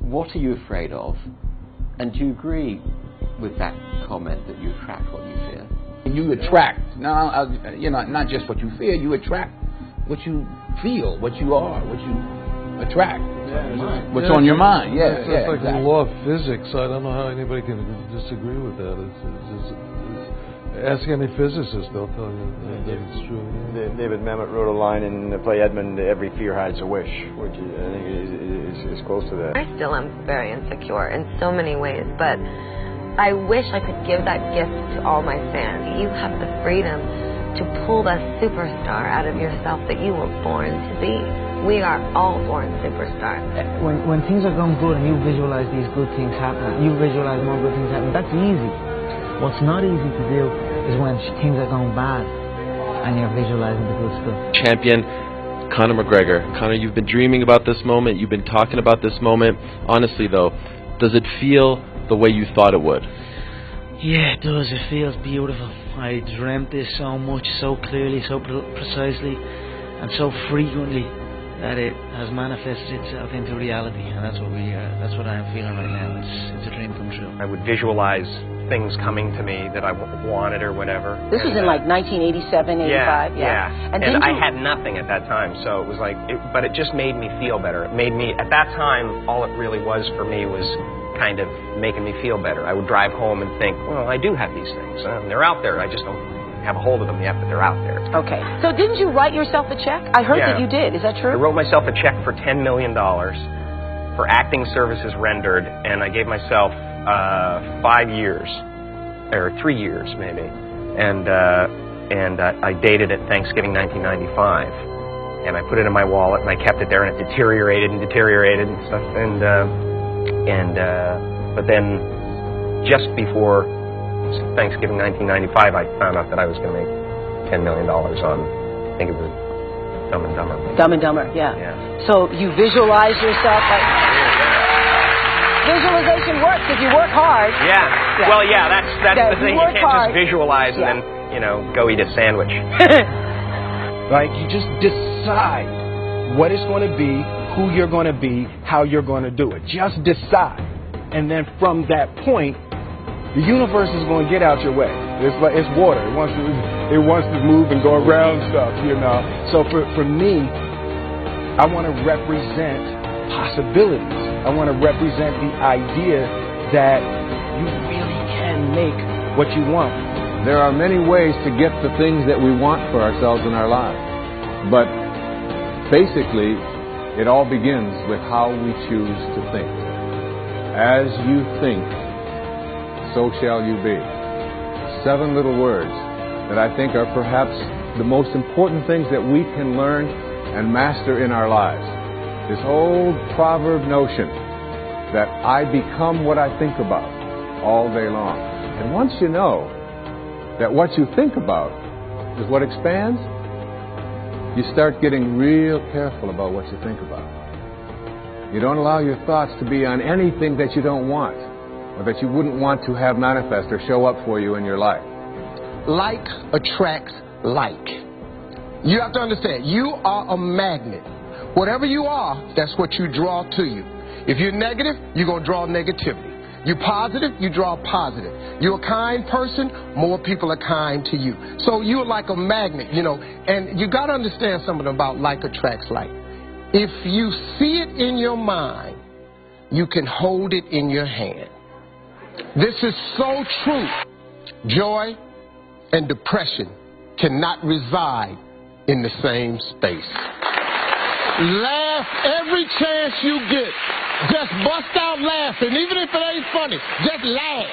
what are you afraid of? And do you agree with that comment that you attract what you fear? You attract, not just what you fear, you attract what you feel, what you are, what you attract. What's on your mind? It's like exactly. the law of physics. I don't know how anybody can disagree with that. Ask any physicist, they'll tell you that it's true. David Mamet wrote a line in the play Edmund, "Every fear hides a wish," which I think is close to that. I still am very insecure in so many ways, but I wish I could give that gift to all my fans. You have the freedom to pull that superstar out of yourself that you were born to be. We are all born superstars. When things are going good and you visualize these good things happening, you visualize more good things happening, that's easy. What's not easy to do is when things are going bad and you're visualizing the good stuff. Champion Conor McGregor. Conor, you've been dreaming about this moment. You've been talking about this moment. Honestly, though, does it feel the way you thought it would? Yeah, it does. It feels beautiful. I dreamt this so much, so clearly, so precisely, and so frequently that it has manifested itself into reality, and that's what I am feeling right now. It's a dream come true. I would visualize things coming to me that I wanted or whatever. This was in like 1987, 85. Yeah. And I had nothing at that time, so it was like, but it just made me feel better. It made me, at that time, all it really was for me was kind of making me feel better. I would drive home and think, well, I do have these things. They're out there. I just don't have a hold of them yet, but they're out there. Okay. So didn't you write yourself a check? I heard that you did. Is that true? I wrote myself a check for $10 million for acting services rendered, and I gave myself 5 years, or 3 years maybe, and I dated it Thanksgiving 1995, and I put it in my wallet, and I kept it there, and it deteriorated and stuff, but then just before Thanksgiving 1995, I found out that I was going to make $10 million on, I think it was Dumb and Dumber. Dumb and Dumber, yeah. So you visualize yourself like... Visualization works if you work hard. Yeah. Well, yeah, that's the thing. You can't just visualize and then, go eat a sandwich. Like, you just decide what it's going to be, who you're going to be, how you're going to do it. Just decide. And then from that point, the universe is going to get out your way. It's water. It wants to move and go around stuff, So for me, I want to represent possibilities. I want to represent the idea that you really can make what you want. There are many ways to get the things that we want for ourselves in our lives. But basically, it all begins with how we choose to think. As you think, so shall you be. 7 little words that I think are perhaps the most important things that we can learn and master in our lives. This old proverb notion that I become what I think about all day long. And once you know that what you think about is what expands, you start getting real careful about what you think about. You don't allow your thoughts to be on anything that you don't want or that you wouldn't want to have manifest or show up for you in your life. Like attracts like. You have to understand, you are a magnet. Whatever you are, that's what you draw to you. If you're negative, you're going to draw negativity. You're positive, you draw positive. You're a kind person, more people are kind to you. So you're like a magnet, and you got to understand something about like attracts like. If you see it in your mind, you can hold it in your hand. This is so true. Joy and depression cannot reside in the same space. Laugh every chance you get. Just bust out laughing. Even if it ain't funny, just laugh.